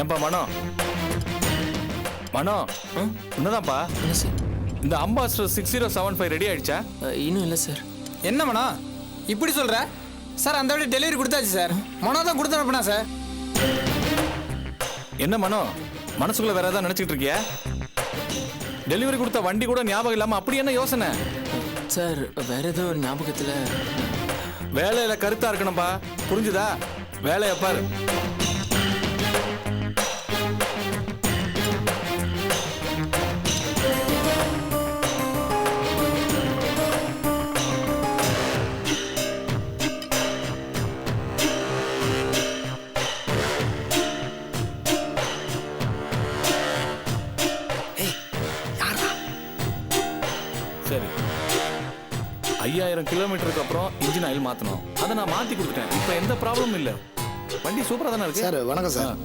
ஏன்பா மனோ மனோ என்னதான்ப்பா என்ன சார்? இந்த அம்பாஸ்டர் 6075 ரெடி ஆயிடுச்சா? இன்னும் இல்லை சார். என்ன மனோ இப்படி சொல்ற சார்? அந்த வழி டெலிவரி கொடுத்தாச்சு சார். மனோ தான் கொடுத்தனுப்பா சார். என்ன மனோ மனசுக்குள்ள வேற ஏதாவது நினைச்சிட்டு இருக்கியா? டெலிவரி கொடுத்த வண்டி கூட ஞாபகம் இல்லாம அப்படி என்ன யோசனை? சார் வேற ஏதோ ஞாபகத்தில் வேலையில கருத்தா இருக்கணும்பா, புரிஞ்சுதா? வேலையை பாரு. சரி, 5000 கிலோமீட்டருக்கு அப்புறம் இன்ஜின் ஆயில் மாத்தணும். அதை நான் மாத்தி கொடுத்துட்டேன். இப்போ எந்த ப்ராப்ளமும் இல்ல. வண்டி சூப்பரா தானே இருக்கு. சார் வணக்கம் சார்.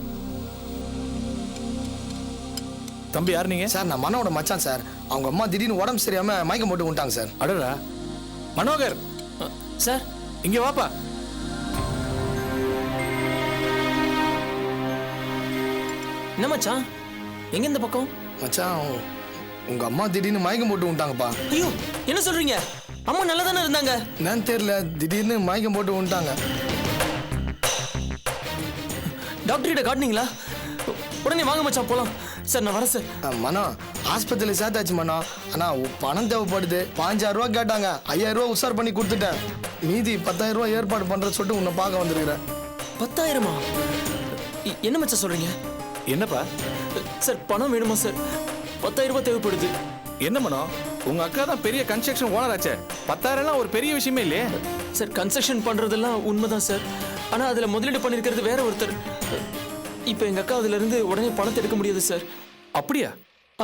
தம்பி யார் நீங்க? சார் நான் மனோட மச்சான் சார். அவங்க அம்மா திடீர்னு உடம்பு சரியாம மயக்கம் போட்டு விட்டாங்க சார். அடடா மனோகர், சார் இங்க வாப்பா. என்ன மச்சான், எங்க இந்த பக்கம்? மச்சான் உங்க அம்மா திடீர்னு மயக்கம் போட்டு விட்டாங்கப்பா. ஐயோ என்ன சொல்றீங்க? அம்மா நல்லா தானே இருந்தாங்க. என்னன்னு தெரியல, திடீர்னு மயக்கம் போட்டு விட்டாங்க. டாக்டர் கிட்ட காட்டுனீங்களா? உடனே வாங்க மச்சான் போலாம். சார் நான் வரேன் சார். மனோ ஆஸ்பத்திரியில் சேர்த்தாச்சு மனோ. ஆனா பணம் தேவைப்படுது. 5000 ரூபா கேட்டாங்க. 5000 ரூபா உஷார் பண்ணி கொடுத்துட்டேன். மீதி 10000 ரூபா ஏற்பாடு பண்ற சொல்லிட்டு உன்னை பார்க்க வந்திருக்கிறேன். 10,000-ஆ? என்ன மச்சான் சொல்றீங்க? என்னப்பா சார் பணம் வேணுமா சார்? 10,000 ரூபாய் தேவைப்படுது. என்ன மனோ, உங்க அக்கா தான் பெரிய கன்ஸ்ட்ரக்ஷன் ஓனர் ஆச்சே. 10,000 ஒரு பெரிய விஷயமே இல்லையே. சார் கன்ஸ்ட்ரக்ஷன் பண்றதெல்லாம் உண்மைதான் சார். ஆனா அதுல முதலீடு பண்ணிருக்கிறது வேற ஒருத்தர். இப்போ எங்க அக்கா அதுல இருந்து உடனே பணத்தை எடுக்க முடியாது சார். அப்படியா?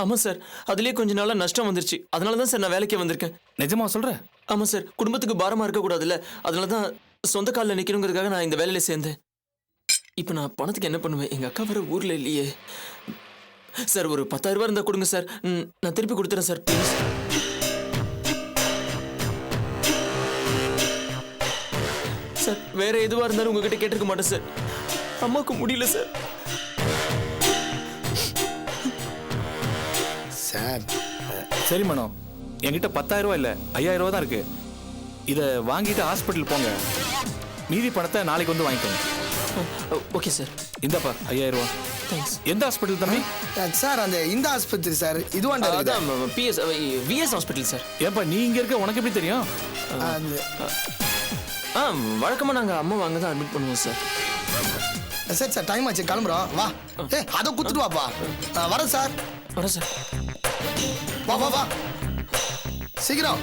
ஆமா சார், அதுலயே கொஞ்ச நாளா நஷ்டம் வந்துருச்சு. அதனாலதான் சார் நான் வேலைக்கே வந்திருக்கேன். நிஜமா சொல்ற? ஆமா சார், குடும்பத்துக்கு பாரமா இருக்க கூடாதுல்ல, அதனாலதான் சொந்த காலில் நிக்கணுங்கிறதுக்காக நான் இந்த வேலையில சேர்ந்தேன். இப்போ நான் பணத்துக்கு என்ன பண்ணுவேன்? எங்க அக்கா வர ஊர்ல இல்லையே. சார் ஒரு 10,000 ரூபாய் இருந்தா கொடுங்க சார். நான் திருப்பி கொடுத்துறேன் சார் ப்ளீஸ். சார் வேற எதுவா இருந்தாலும் உங்ககிட்ட கேட்டிருக்க மாட்டேன் சார். அம்மாவுக்கு முடியல சார். சார் சரி மனோ, என்கிட்ட 10,000 ரூபாய் இல்ல, 5000 ரூபாய் தான் இருக்கு. இதை வாங்கிட்டு ஹாஸ்பிட்டல் போங்க. மீதி பணத்தை நாளைக்கு வந்து வாங்கிக்கோங்க. Okay sir. இந்தாப்பா 5000 ரூபாய். தேங்க்ஸ். எந்த ஹாஸ்பிட்டல் தம்பி? சார் அந்த இந்த ஆஸ்பத்திரி சார். இதுவாண்டா அதான் விஎஸ் ஹாஸ்பிட்டல் சார். ஏப்பா நீ இங்க இருக்க, உனக்கு எப்படி தெரியும்? வழக்கமா நாங்க அம்மா வாங்க தான் அட்மிட் பண்ணுவோம் சார். சரி சார், டைம் ஆச்சு, கிளம்புறோம். வா. அதை குத்துட்டு வாப்பா. வரேன் சார். வரேன் சார். வா வா வா சீக்கிரம்.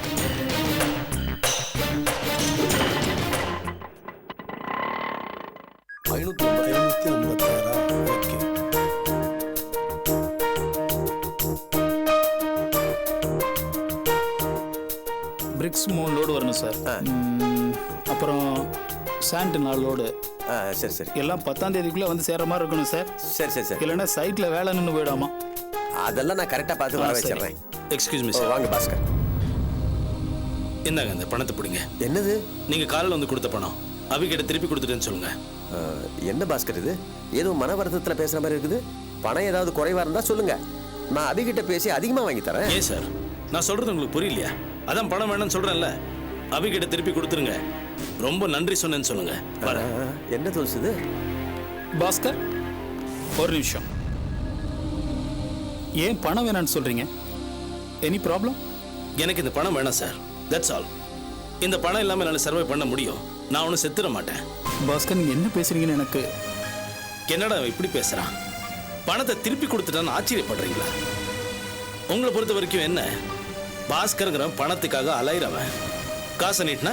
பிரிக்ஸ் 3 லோடு வரணும் சார். அப்புறம் சாண்ட் 4 லோடு. சரி சரி, எல்லாம் 10ஆம் தேதிக்குள்ளே வந்து சேர்ற மாதிரி இருக்கணும் சார். சரி சரி சரி. இல்லைன்னா சைட்டில் வேலை நின்று போயிடாமா? அதெல்லாம் நான் கரெக்டாக பார்த்து வர வச்சிடுறேன். Excuse me sir. வாங்க பாஸ்கர். என்னங்க இந்த பணத்தை பிடிங்க. என்னது? நீங்கள் காலையில் வந்து கொடுத்த பணம் அவிகிட்ட திருப்பி கொடுத்துட்டேன்னு சொல்லுங்க. என்ன பாஸ்கர் இது? ஏதோ மன வருத்தத்தில் பேசுகிற மாதிரி இருக்குது. பணம் ஏதாவது குறைவாக இருந்தால் சொல்லுங்க, நான் அவிகிட்ட பேசி அதிகமாக வாங்கி தரேன். ஏன் சார், நான் சொல்கிறது உங்களுக்கு புரியலையா? அதான் பணம் வேணும்னு சொல்கிறேன்ல, அவிகிட்ட திருப்பி கொடுத்துருங்க. ரொம்ப நன்றி சொன்னேன்னு சொல்லுங்க. என்ன தோசுது? பாஸ்கர் ஒரு நிமிஷம். ஏன் பணம் வேணான்னு சொல்கிறீங்க? Any problem? எனக்கு இந்த பணம் வேணாம் சார், தட்ஸ் ஆல். இந்த பணம் இல்லாமல் என்னால் சர்வை பண்ண முடியும். நான் ஒன்றும் செத்துட மாட்டேன். பாஸ்கர் நீங்கள் என்ன பேசுகிறீங்கன்னு எனக்கு என்னடா இப்படி பேசுகிறான்? பணத்தை திருப்பி கொடுத்துட்டான்னு ஆச்சரியப்படுறீங்களா? உங்களை பொறுத்த வரைக்கும் என்ன, பாஸ்கருங்கிற பணத்துக்காக அலையிறவன், காசை நீட்டினா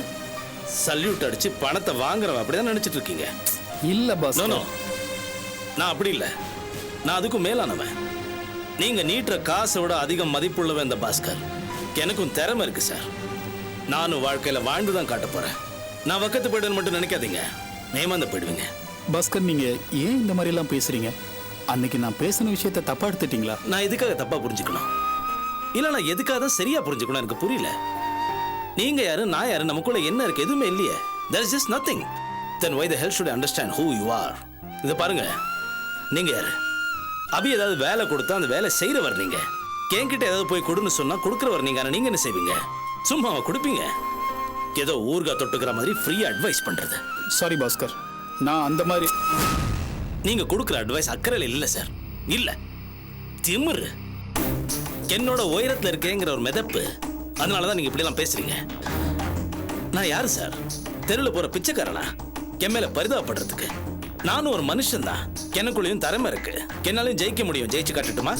சல்யூட் அடிச்சு பணத்தை வாங்குறவன் அப்படிதான் நினைச்சிட்டு இருக்கீங்க. இல்லை பாஸ்கர். நான் அப்படி இல்லை, நான் அதுக்கும் மேலானவன். நீங்க நீட்டுற காசை விட அதிகம் மதிப்புள்ளவன் இந்த பாஸ்கர். எனக்கும் திறமை இருக்கு சார். நானும் வாழ்க்கையில வாழ்ந்துதான் காட்ட போறேன். நான் வக்கத்து போயிடுன்னு மட்டும் நினைக்காதீங்க, நேமாந்த போயிடுவீங்க. பாஸ்கர் நீங்க ஏன் இந்த மாதிரி எல்லாம் பேசுறீங்க? அன்னைக்கு நான் பேசின விஷயத்தை தப்பா எடுத்துட்டீங்களா? நான் எதுக்காக தப்பா புரிஞ்சுக்கணும்? இல்ல நான் எதுக்காக தான் சரியா புரிஞ்சுக்கணும் எனக்கு புரியல. நீங்க யாரு, நான் யாரு, நமக்குள்ள என்ன இருக்கு? எதுவுமே இல்லையே. There is just nothing. Then why the hell should I understand who you are? இதை பாருங்க, நீங்க யாரு? அபி ஏதாவது வேலை கொடுத்தா அந்த வேலை செய்யறவர் நீங்க. என்கிட்ட ஏதாவது போய் கொடுன்னு சொன்னா கொடுக்குறவர் நீங்க. ஆனா நீங்க என்ன செய்வீங்க? சும்மா கொடுப்பீங்க. ஏதோ ஊர்கா தொட்டுக்கிற மாதிரி ஃப்ரீயா அட்வைஸ் பண்றது. சாரி பாஸ்கர், நான் அந்த மாதிரி. நீங்க கொடுக்குற அட்வைஸ் அக்கறையில் இல்ல சார். இல்ல, திமிரு. என்னோட உயரத்துல இருக்கேங்கிற ஒரு மிதப்பு. அதனாலதான் நீங்க இப்படி எல்லாம் பேசுறீங்க. நான் யாரு சார்? தெருவில் போற பிச்சைக்காரனா? என் மேல பரிதாபப்படுறதுக்கு? நானும் ஒரு மனுஷன் தான். எனக்குள்ளேயும் திறமை இருக்கு. என்னாலையும் ஜெயிக்க முடியும். ஜெயிச்சு காட்டுட்டுமா?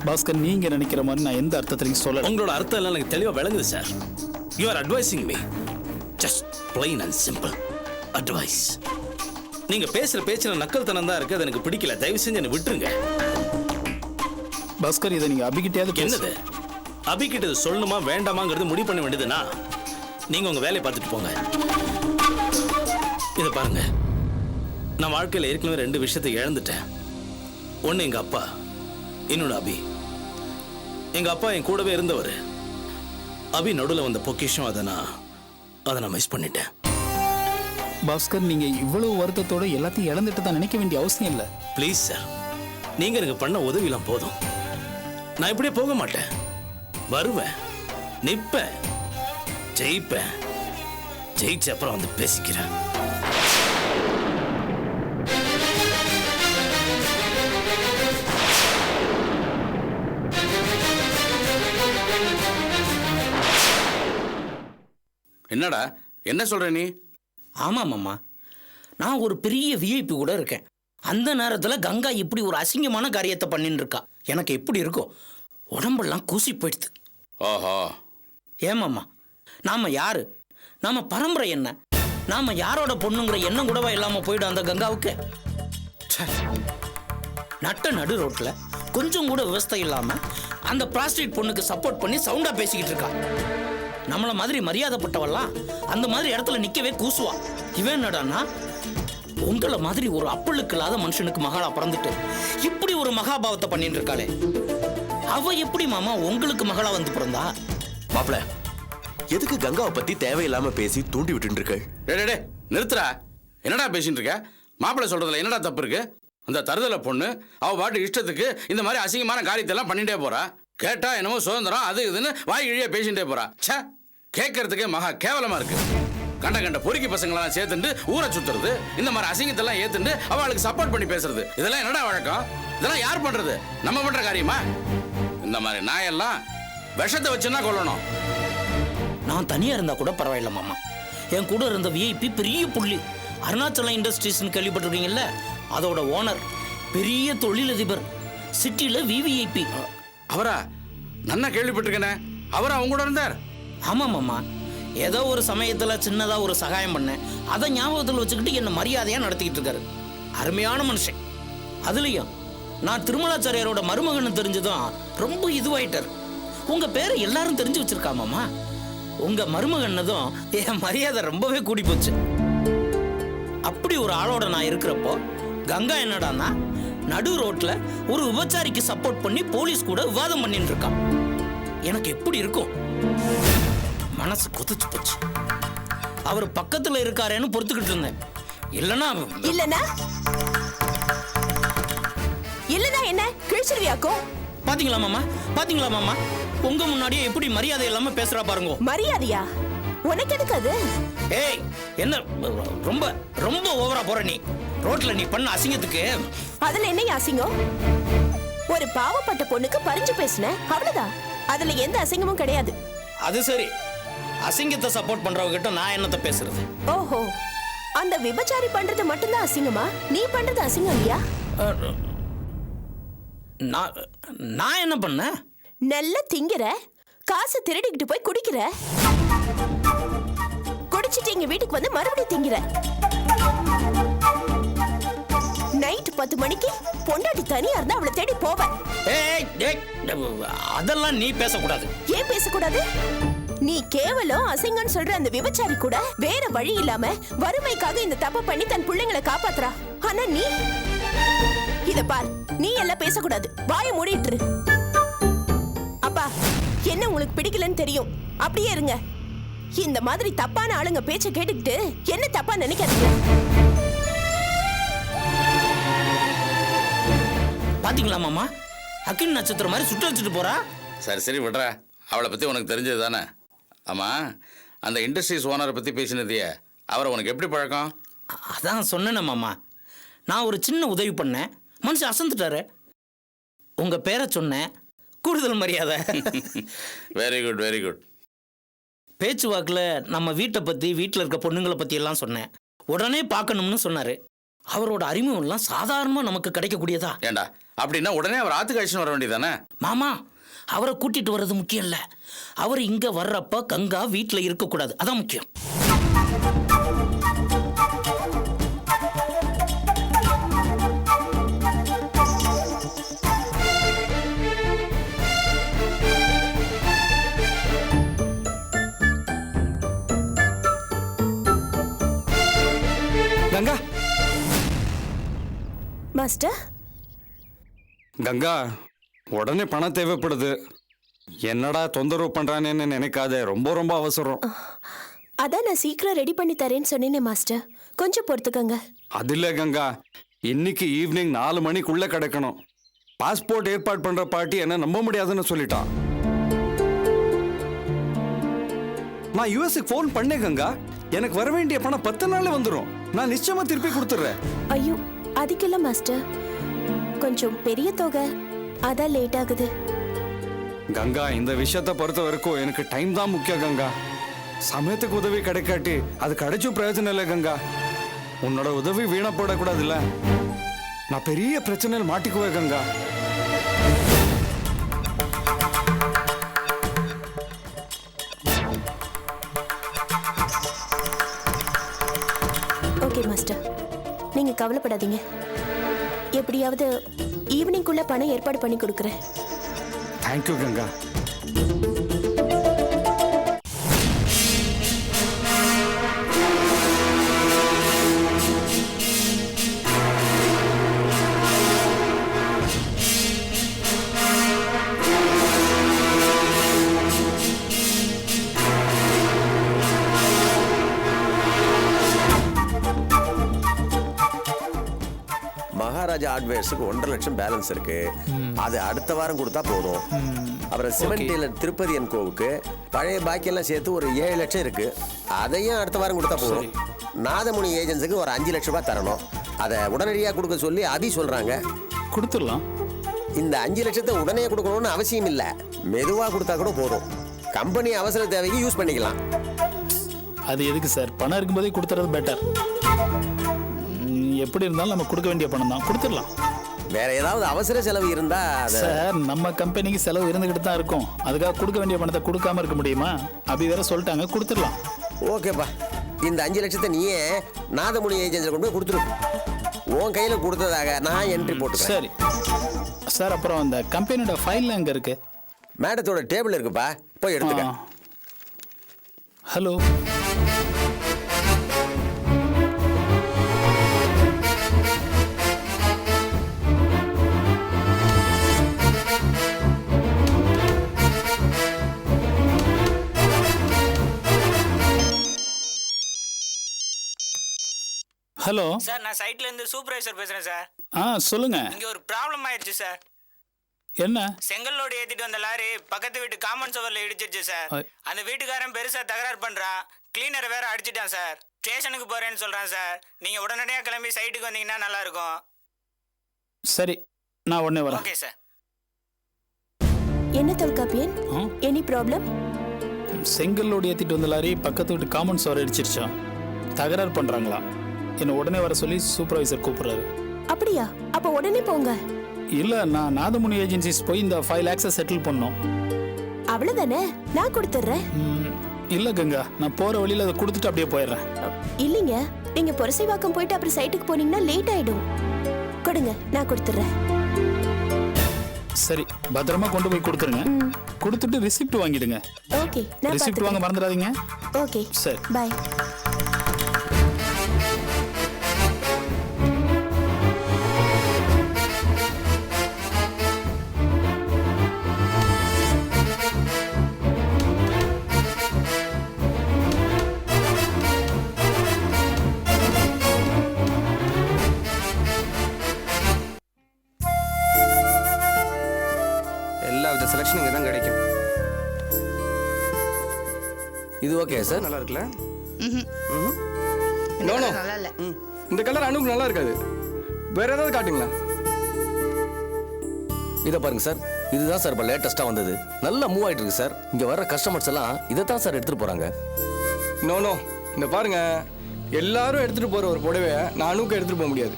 பாஸ்கர், நீங்க நினைக்கிற மாதிரி நான் எந்த அர்த்தத்திலையும் சொல்லல. உங்களோட அர்த்தம் எல்லாம் எனக்கு தெளிவா விளங்குது sir. You are advising me. Just plain and simple advice. நீங்க பேசுற பேச்சுல நக்கல்தனம் தான் இருக்கு. அது எனக்கு பிடிக்கல. தயவு செஞ்சு என்ன விட்டுருங்க. பாஸ்கர், இதை நீங்க அபிகிட்டயாவது என்னது? அபிகிட்ட இது சொல்லணுமா வேண்டாமாங்கிறது முடிவு பண்ண வேண்டியதுனா நீங்க உங்க வேலையை பார்த்துட்டு போங்க. இதை பாருங்க, நான் வாழ்க்கையில் ஏற்கனவே 2 விஷயத்தை இழந்துட்டேன். ஒன்று எங்க அப்பா, இன்னொன்று அபி. எங்க அப்பா என் கூடவே இருந்தவர். அபி நடுவில் வந்த பொக்கிஷம். அதை நான் மிஸ் பண்ணிட்டேன். பாஸ்கர், நீங்க இவ்வளவு வருத்தத்தோட எல்லாத்தையும் இழந்துட்டு தான் நினைக்க வேண்டிய அவசியம் இல்லை. ப்ளீஸ் சார், நீங்க எனக்கு பண்ண உதவிலாம் போதும். நான் இப்படியே போக மாட்டேன். வருவேன், நிப்பேன், ஜெயிப்பேன். ஜெயிச்ச அப்புறம் வந்து பேசிக்கிறேன். என்னடா என்ன சொல்ற நீ? ஆமாம் அம்மா, நான் ஒரு பெரிய விஐபி கூட இருக்கேன். அந்த நேரத்தில் கங்கா இப்படி ஒரு அசிங்கமான காரியத்தை பண்ணின்னு இருக்கா. எனக்கு எப்படி இருக்கும்? உடம்பெல்லாம் கூசி போயிடுது. ஓஹோ. ஏமாம்மா, நாம யாரு? நாம பரம்பரை என்ன? நாம யாரோட பொண்ணுங்கிற எண்ணம் கூடவா இல்லாமல் போயிடும் அந்த கங்காவுக்கு? நட்ட நடு ரோட்டில் கொஞ்சம் கூட விவஸ்தை இல்லாமல் அந்த பிராஸ்டியூட் பொண்ணுக்கு சப்போர்ட் பண்ணி சவுண்டாக பேசிக்கிட்டு இருக்கா. நம்மளை மாதிரி மரியாதைப்பட்டவெல்லாம் அந்த மாதிரி இடத்துல நிற்கவே கூசுவா. இவன் என்னடான்னா உங்களை மாதிரி ஒரு அப்பளுக்கு இல்லாத மனுஷனுக்கு மகளா பிறந்துட்டு இப்படி ஒரு மகாபாவத்தை பண்ணிட்டு இருக்காளே, அவ எப்படி மாமா உங்களுக்கு மகளா வந்து பிறந்தா? மாப்பிள, எதுக்கு கங்காவை பத்தி தேவையில்லாம பேசி தூண்டி விட்டு இருக்க? டே நிறுத்துறா. என்னடா பேசிட்டு இருக்க? மாப்பிள்ளை சொல்றதுல என்னடா தப்பு இருக்கு? அந்த தருதலை பொண்ணு அவ பாட்டு இஷ்டத்துக்கு இந்த மாதிரி அசிங்கமான காரியத்தை எல்லாம் பண்ணிட்டே போறா. கேட்டா என்னமோ சுதந்திரம் அது இதுன்னு வாய் இழிய பேசிட்டே போறா. ச்சே, கேட்கறதுக்கே மகா கேவலமா இருக்கு. கண்ட பொறுக்கி பசங்களெல்லாம் சேர்த்துட்டு ஊரை சுத்துறது, இந்த மாதிரி அசிங்கத்தெல்லாம் ஏத்துட்டு அவளுக்கு சப்போர்ட் பண்ணி பேசுறது, இதெல்லாம் என்னடா வழக்கம்? இதெல்லாம் யார் பண்றது? நம்ம பண்ற காரியமா? இந்த மாதிரி நாயெல்லாம் விஷத்தை வச்சுன்னா கொல்லணும். நான் தனியா இருந்தா கூட பரவாயில்ல மாமா. என் கூட இருந்த விஐபி பெரிய புள்ளி. அருணாச்சலம் இண்டஸ்ட்ரீஸ்னு கேள்விப்பட்டிருக்கீங்கல்ல, அதோட ஓனர், பெரிய தொழிலதிபர், சிட்டில விவிஐபி. அவரா? நன்னா கேள்விப்பட்டிருக்கேனே. அவரா அவங்க கூட இருந்தார்? ஆமா மாமா, ஏதோ ஒரு சமயத்துல சின்னதா ஒரு சகாயம் பண்ணேன். அதை ஞாபகத்தில் வச்சுக்கிட்டு என்ன மரியாதையா நடத்திக்கிட்டு இருக்காரு. அருமையான மனுஷன். அதுலயும் நான் திருமலாச்சாரியாரோட மருமகன்னு தெரிஞ்சதும் ரொம்ப இதுவாயிட்டார். உங்க பேரை எல்லாரும் தெரிஞ்சு வச்சிருக்கா மாமா. உங்க மருமகன்னதும் என் மரியாதை ரொம்பவே கூடி போச்சு. அப்படி ஒரு ஆளோட நான் இருக்கிறப்போ கங்கா என்னடான்னா நடு ரோட்ல ஒரு விபச்சாரிக்கு சப்போர்ட் பண்ணி போலீஸ் கூட விவாதம் பண்ணிட்டு இருக்கான். எனக்கு எப்படி இருக்கும்? மனசு கொதிச்சு போச்சு. அவர் பக்கத்துல இருக்காரேன்னு பொறுத்துக்கிட்டு இருந்தேன். இல்லனா என்ன கிழிச்சிருவியாக்கோ? பாத்தீங்களா மாமா, உங்க முன்னாடியே எப்படி மரியாதை இல்லாம பேசுறா பாருங்க. மரியாதையா? உனக்கு எதுக்கு அது? ஏய், என்ன ரொம்ப ரொம்ப ஓவரா போற நீ? ரோட்ல நீ பண்ண அசிங்கத்துக்கு. அதுல என்ன அசிங்கம்? ஒரு பாவப்பட்ட பொண்ணுக்கு பறிஞ்சு பேசுன, அவ்வளவுதான். அதுல எந்த அசிங்கமும் கிடையாது. அது சரி, அசிங்கத்தை சப்போர்ட் பண்றவங்க கிட்ட நான் என்னத்த பேசுறது? ஓஹோ, அந்த விபச்சாரி பண்றது மட்டும்தான் அசிங்கமா? நீ பண்றது அசிங்கம் இல்லையா? நான் என்ன பண்ண? நல்ல திங்கிற, காசு திருடிக்கிட்டு போய் குடிக்கிற, குடிச்சிட்டு இங்க வீட்டுக்கு வந்து மறுபடியும் திங்கிற. நைட் 10 மணிக்கு பொண்டாட்டி தனியா இருந்தா அவளை தேடி போவேன். அதெல்லாம் நீ பேசக்கூடாது. ஏன் பேசக்கூடாது? நீ கேவலம் அசிங்கன்னு சொல்ற அந்த விபச்சாரி கூட வேற வழி இல்லாம வறுமைக்காக இந்த தப்பு பண்ணி தன் பிள்ளைங்களை காப்பாத்துறா. ஆனா நீ இத பார், நீ எல்லாம் பேசக்கூடாது. வாயை மூடிட்டு. அப்பா, என்ன உங்களுக்கு பிடிக்கலன்னு தெரியும், அப்படியே இருங்க. இந்த மாதிரி தப்பான ஆளுங்க பேச்ச கேட்டுக்கிட்டு என்ன தப்பா நினைக்காதீங்க. பாத்தீங்களா மாமா, அக்கினி நட்சத்திரம் மாதிரி சுட்டு வச்சுட்டு போறா. சரி சரி விடுறா, அவளை பற்றி உனக்கு தெரிஞ்சது தானே. ஆமாம், அந்த இண்டஸ்ட்ரீஸ் ஓனரை பற்றி பேசினதையே, அவரை உனக்கு எப்படி பழக்கம்? அதான் சொன்னேனே மாமா, நான் ஒரு சின்ன உதவி பண்ணேன், மனுஷன் அசந்துட்டாரு. உங்க பேரை சொன்னேன், கூடுதல் மரியாதை. Very good very good. பேச்சுவாக்கில் நம்ம வீட்டை பற்றி, வீட்டில் இருக்க பொண்ணுங்களை பற்றி எல்லாம் சொன்னேன். உடனே பார்க்கணும்னு சொன்னார். அவரோட அறிமுகம்லாம் சாதாரணமாக நமக்கு கிடைக்கக்கூடியதா? ஏண்டா அப்படின்னா உடனே அவர் ஆத்துக்கு அழைச்சின்னு வர வேண்டியதானே? மாமா, அவரை கூட்டிட்டு வர்றது முக்கியம் இல்லை, அவர் இங்கே வர்றப்ப கங்கா வீட்டில் இருக்கக்கூடாது, அதான் முக்கியம். கங்கா மாஸ்டர், கங்கா உடனே பணம் தேவைப்படுது. என்னடா தொந்தரவு பண்றானேன்னு நினைக்காத, ரொம்ப ரொம்ப அவசரம். அதான் நான் சீக்கிரம் ரெடி பண்ணி தரேன்னு சொன்னேனே மாஸ்டர், கொஞ்சம் பொறுத்துக்கங்க. அது இல்லை கங்கா, இன்னைக்கு ஈவினிங் 4 மணிக்குள்ள கிடைக்கணும். பாஸ்போர்ட் ஏற்பாடு பண்ற பார்ட்டி என்ன நம்ப முடியாதுன்னு சொல்லிட்டான். நான் யூஎஸ்க்கு ஃபோன் பண்ணேன் கங்கா, எனக்கு வர வேண்டிய பணம் 10 நாள்ல வந்துடும். நான் நிச்சயமா திருப்பி கொடுத்துட்றேன். ஐயோ அதுக்கில்ல மாஸ்டர், கொஞ்சம் பெரிய தொகை, அதான் லேட் ஆகுது. கங்கா, இந்த விஷயத்தை பொறுத்த வரைக்கும் எனக்கு டைம் தான் முக்கியம் கங்கா. சமயத்துக்கு உதவி கிடைக்காட்டி அது கிடைச்சும் பிரயோஜனம் இல்லை கங்கா. உன்னோட உதவி வீணா போடக்கூடாதுல்ல. நான் பெரிய பிரச்சனையில் மாட்டிக்குவேன் கங்கா. ஓகே மாஸ்டர், நீங்க கவலைப்படாதீங்க. எப்படியாவது ஈவினிங்குள்ள பணம் ஏற்பாடு பண்ணி கொடுக்குறேன். தேங்க்யூ கங்கா. மகாராஜா ஹார்ட்வேர்ஸுக்கு 1.5 லட்சம் பேலன்ஸ் இருக்கு. அது அடுத்த வாரம் கொடுத்தா போதும். அப்புறம் சிமெண்ட் டீலர் திருப்பதி என் கோவுக்கு பழைய பாக்கியெல்லாம் சேர்த்து ஒரு 7 லட்சம் இருக்கு. அதையும் அடுத்த வாரம் கொடுத்தா போதும். நாதமுனி ஏஜென்ஸுக்கு ஒரு 5 லட்சம் ரூபாய் தரணும். அதை உடனடியாக கொடுக்க சொல்லி அபி சொல்றாங்க. கொடுத்துடலாம். இந்த 5 லட்சத்தை உடனே கொடுக்கணும்னு அவசியம் இல்லை, மெதுவாக கொடுத்தா கூட போதும். கம்பெனி அவசர தேவைக்கு யூஸ் பண்ணிக்கலாம். அது எதுக்கு சார், பணம் இருக்கும்போதே கொடுத்துறது பெட்டர். எப்படி இருந்தாலும் நம்ம கொடுக்க வேண்டிய பணம் தான், கொடுத்துடலாம். வேற ஏதாவது அவசர செலவு இருந்தா சார், நம்ம கம்பெனிக்கு செலவு இருந்துகிட்டு தான் இருக்கும். அதுக்காக கொடுக்க வேண்டிய பணத்தை கொடுக்காம இருக்க முடியுமா? அப்படி வேற சொல்லிட்டாங்க, கொடுத்துடலாம். ஓகேப்பா, இந்த 5 லட்சத்தை நீயே நாதமுனி ஏஜென்சியில் கொண்டு போய் கொடுத்துரு. உன் கையில கொடுத்ததாக நான் என்ட்ரி போட்டு. சரி சார். அப்புறம் அந்த கம்பெனியோட ஃபைல் எங்க இருக்கு? மேடத்தோட டேபிள் இருக்குப்பா, போய் எடுத்துக்க. ஹலோ, ஹலோ சார், நான் சைட்ல இருந்து சூப்பர்வைசர் பேசுறேன் சார். சொல்லுங்க. இங்க ஒரு ப்ராப்ளம் ஆயிடுச்சு சார். என்ன? செங்கல் லோடு ஏத்திட்டு வந்த லாரி பக்கத்து வீட்டு காமன் சவர்ல இடிச்சிருச்சு சார். அந்த வீட்டுக்காரன் பெருசா தகராறு பண்றான், கிளீனரை வேற அடிச்சிட்டான் சார். ஸ்டேஷனுக்கு போறேன்னு சொல்றான் சார். நீங்க உடனடியாக கிளம்பி சைட்டுக்கு வந்தீங்கன்னா நல்லா இருக்கும். சரி, நான் உடனே வரேன். Okay sir. என்ன தொல்காப்பியன், எனி ப்ராப்ளம்? செங்கல்லோடு ஏத்திட்டு வந்த லாரி பக்கத்து வீட்டு காமன் சவர் அடிச்சிருச்சா, தகராறு பண்றாங்களா. என்ன உடனே வர சொல்லி சூப்பர்வைசர் கூப்பிடுறாரு. அப்படியா? அப்ப உடனே போங்க. இல்ல, நான் நாதமுனி ஏஜென்சிஸ் போய் இந்த 5 lakhs செட்டில் பண்ணோம். அவ்வளவுதானே, நான் கொடுத்துறேன். இல்ல கங்கா, நான் போற வழியில அதை கொடுத்துட்டு அப்படியே போயிடுறேன். இல்லைங்க, நீங்க புரசைவாக்கம் போயிட்டு அப்புறம் சைட்டுக்கு போனீங்கன்னா லேட் ஆயிடும். கொடுங்க, நான் கொடுத்துறேன். சரி, பத்திரமா கொண்டு போய் கொடுத்துருங்க. கொடுத்துட்டு ரிசிப்ட் வாங்கிடுங்க. ஓகே, நான் ரிசிப்ட் வாங்க மறந்துடாதீங்க. ஓகே, சரி, பை. இது ஓகே சார். நல்லா இருக்குல்ல? நோ நோ, நல்லா இல்ல. இந்த கலர் அனுக்கு நல்லா இருக்காது. வேற ஏதாவது காட்டுங்களா? இதை பாருங்க சார், இதுதான் சார் இப்போ லேட்டஸ்ட்டாக வந்தது. நல்லா மூவ் ஆகிட்டு இருக்கு சார். இங்கே வர கஸ்டமர்ஸ் எல்லாம் இதை தான் சார் எடுத்துகிட்டு போகிறாங்க. நோ நோ, இந்த பாருங்க, எல்லாரும் எடுத்துகிட்டு போகிற ஒரு புடவை நான் அனுக்கு எடுத்துகிட்டு போக முடியாது.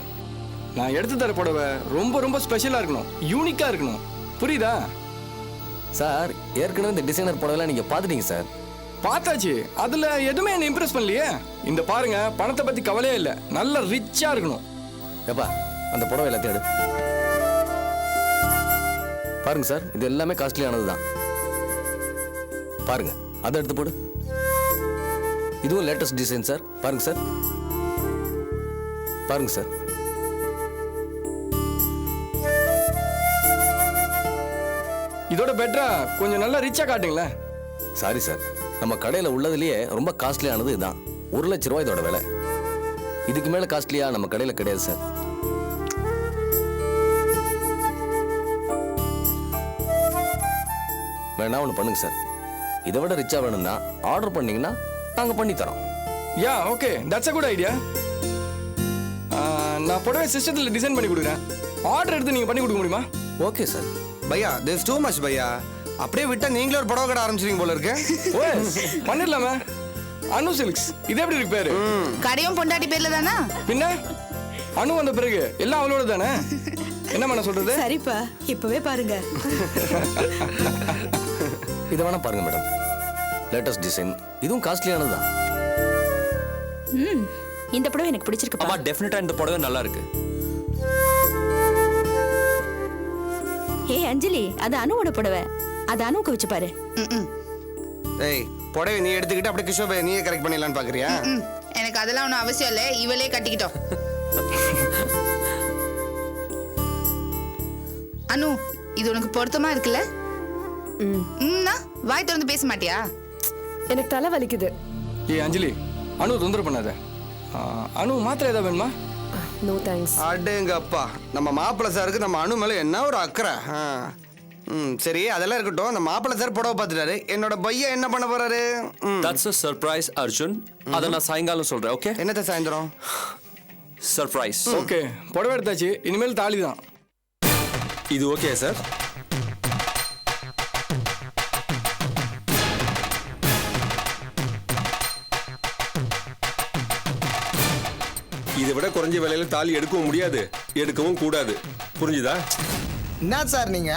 நான் எடுத்து தர புடவை ரொம்ப ரொம்ப ஸ்பெஷலாக இருக்கணும், யூனிக்காக இருக்கணும். புரியுதா சார்? ஏற்கனவே இந்த டிசைனர் புடவைலாம் நீங்கள் பார்த்துட்டீங்க சார். பார்த்தாச்சு, அதில் எதுவுமே என்னை இம்ப்ரெஸ் பண்ணலையே. இந்த பாருங்க, பணத்தை பற்றி கவலையே இல்லை, நல்ல ரிச்சாக இருக்கணும். எப்பா அந்த புடவை எல்லாத்தையும் எடு. பாருங்க சார், இது எல்லாமே காஸ்ட்லியானது தான். பாருங்க, அதை எடுத்து போடு. இதுவும் லேட்டஸ்ட் டிசைன் சார். பாருங்க சார், பாருங்க சார். இதோட பெட்டரா கொஞ்சம் நல்லா ரிச்சா காட்டுங்களேன். சாரி சார், நம்ம கடையில் உள்ளதுலேயே ரொம்ப காஸ்ட்லியானது இதுதான். 1 லட்ச ரூபாய் இதோட விலை. இதுக்கு மேலே காஸ்ட்லியா நம்ம கடையில் கிடையாது சார். வேணா ஒன்று பண்ணுங்க சார், இதை விட ரிச்சா வேணும்னா ஆர்டர் பண்ணீங்கன்னா நாங்கள் பண்ணி தரோம். Yeah okay, that's a good idea. நான் புடவை சிஸ்டத்தில் டிசைன் பண்ணி கொடுக்குறேன். ஆர்டர் எடுத்து நீங்கள் பண்ணி கொடுக்க முடியுமா? Okay sir. பையா திஸ் டூ மச் பையா. அப்படியே விட்டா நீங்களே ஒரு புடவை கடை ஆரம்பிச்சிருங்க போல இருக்கு. ஓ பண்ணிடலாமே. அனு சில்க்ஸ், இது எப்படி இருக்கு பேரு? கடையும் பொண்டாட்டி பேர்ல தானா? பின்ன அனு வந்த பிறகு எல்லாம் அவளோட தானே. என்ன பண்ண சொல்றது? சரிப்பா, இப்பவே பாருங்க. இதை வேணா பாருங்க மேடம், லேட்டஸ்ட் டிசைன். இதுவும் காஸ்ட்லியானது தான். இந்த புடவை எனக்கு பிடிச்சிருக்கு. ஆமா, டெஃபினட்டா இந்த புடவை நல்லா இருக்கு. ஏய் அஞ்சலி, அது அனுவோட புடவை, அது அனுவுக்கு வச்சு பாரு. ஏய், புடவை நீ எடுத்துக்கிட்டு அப்படியே கிஷோர் பையா நீயே கரெக்ட் பண்ணிடலான்னு பாக்குறியா? எனக்கு அதெல்லாம் ஒன்றும் அவசியம் இல்லை, இவளே கட்டிக்கிட்டோம். அனு, இது உனக்கு பொருத்தமா இருக்குல்ல? வாய் திறந்து பேச மாட்டியா? எனக்கு தலை வலிக்குது. ஏய் அஞ்சலி, அனு தொந்தரவு பண்ணாத. அனு மாத்திரை ஏதாவது வேணுமா? No thanks. அடேங்க அப்பா, நம்ம மாப்பிள்ளை சாருக்கு நம்ம அனு மேல என்ன ஒரு அக்கறை. சரி, அதெல்லாம் இருக்கட்டும். அந்த மாப்பிள்ளை சார் புடவை பார்த்துட்டாரு, என்னோட பையன் என்ன பண்ண போறாரு? That's a surprise Arjun. அத நான் சாயங்காலம் சொல்றேன். ஓகே? என்னத்த சாயந்தரம்? சர்ப்ரைஸ். ஓகே, புடவை எடுத்தாச்சு, இனிமேல் தாலி தான். இது ஓகே சார்? இதை விட குறைஞ்ச விலையில தாலி எடுக்கவும் முடியாது, எடுக்கவும் கூடாது. புரிஞ்சுதா? என்ன சார் நீங்க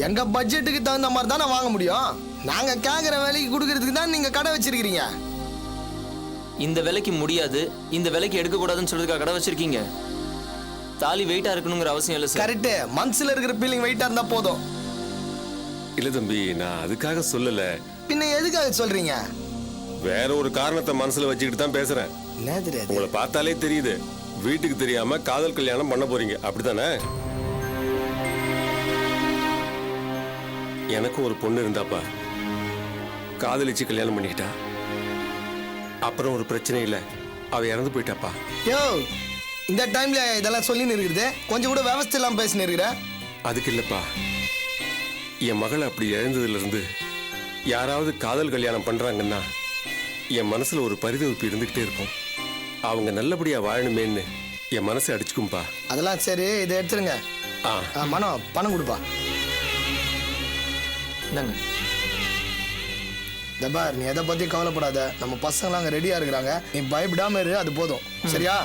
எங்க பட்ஜெட்டுக்கு தகுந்த மாதிரி தானே வாங்க முடியும். நாங்க கேக்குற விலைக்கு கொடுக்கறதுக்கு தான் நீங்க கடை வச்சிருக்கீங்க. இந்த விலைக்கு முடியாது, இந்த விலைக்கு எடுக்க கூடாதுன்னு சொல்றதுக்காக கடை வச்சிருக்கீங்க. தாலி வெயிட்டா இருக்கணுங்கிற அவசியம் இல்லை சார். கரெக்ட், மனசுல இருக்கிற ஃபீலிங் வெயிட்டா இருந்தா போதும். இல்ல தம்பி, நான் அதுக்காக சொல்லல. பின்ன எதுக்காக சொல்றீங்க? வேற ஒரு காரணத்தை மனசுல வச்சுக்கிட்டு தான் பேசுறேன். என்ன தெரியாது? உங்களை பார்த்தாலே தெரியுது, வீட்டுக்கு தெரியாம காதல் கல்யாணம் பண்ண போறீங்க, அப்படித்தானே? எனக்கும் ஒரு பொண்ணு இருந்தாப்பா, காதலிச்சு கல்யாணம் பண்ணிக்கிட்டா. அப்புறம் ஒரு பிரச்சனை இல்லை, அவ இறந்து போயிட்டாப்பா. யோ, இந்த டைம்ல இதெல்லாம் சொல்லி இருக்குது, கொஞ்சம் கூட விவசாயம் இல்லாம பேசினு இருக்கிற. அதுக்கு இல்லப்பா, என் மகள் அப்படி இழந்ததுல இருந்து யாராவது காதல் கல்யாணம் பண்றாங்கன்னா என் மனசுல ஒரு பரிதவிப்பு இருந்துகிட்டே இருக்கும். அவங்க நல்லபடியா வாழணுமேன்னு என் மனசை அடிச்சுக்கும்பா. அதெல்லாம் சரி, இதை எடுத்துருங்க. மனோ, பணம் கொடுப்பா. தபார், நீ எதை பத்தி கவலைப்படாத. நம்ம பசங்களாம் அங்க ரெடியா இருக்கிறாங்க, நீ பயப்படாம இரு, அது போதும். சரியா?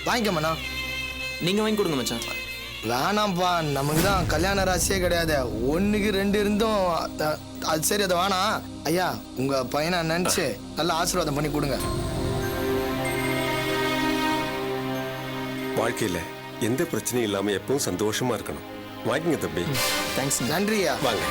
வாங்கிக்க மண்ணா. நீங்க வாங்கி கொடுங்க மச்சான். வேணாம்ப்பா, நமக்கு தான் கல்யாண ராசியே கிடையாது. 1க்கு 2 இருந்தும் அது சரி, அதை வேணாம். ஐயா, உங்க பையனை நினைச்சு நல்ல ஆசீர்வாதம் பண்ணி கொடுங்க. வாழ்க்கையில எந்த பிரச்சனையும் இல்லாம எப்பவும் சந்தோஷமா இருக்கணும். வாங்கிங்க தம்பி. தேங்க்ஸ். நன்றியா. வாங்க.